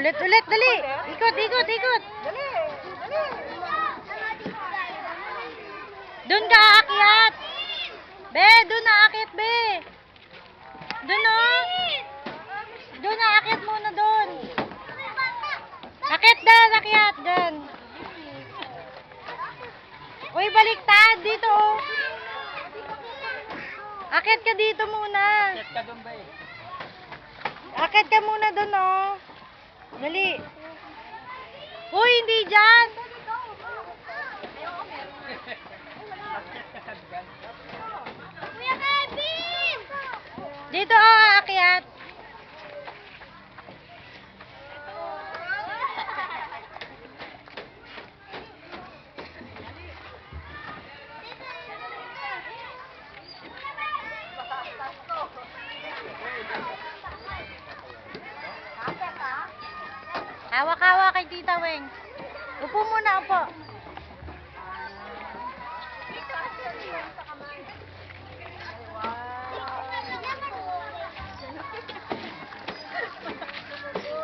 Ulit, ulit, dali. Ikot, ikot, ikot. Dali. Dali. Doon ka aakyat. Be, doon aakyat, be. Doon, oh. Doon aakyat muna doon. Akyat doon, akyat doon. Uy, baliktad dito, oh. Akyat ka dito muna. Akyat ka doon ba eh? Akyat ka muna doon, oh. Dali. Uy, hindi dyan. Kuya Kevin! Dito, oh, aakyat. Hawak-hawak kay Tita Weng. Upo muna, upo.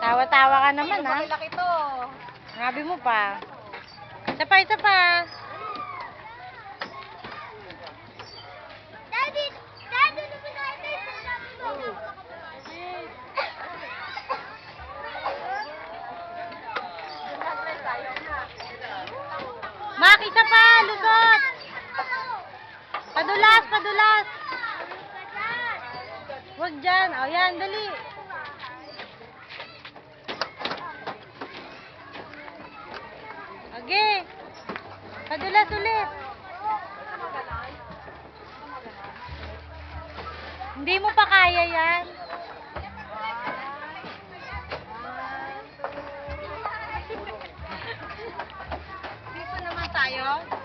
Tawa-tawa ka naman, ha? Laki to. Sabi mo pa. Isa pa, isa pa. Daddy, Daddy, ano ba natin? Mak, isa pa, lusot. Padulas, padulas. Huwag dyan. O, yan, dali. Okay. Padulas ulit. Hindi mo pa kaya yan. Dito naman tayo.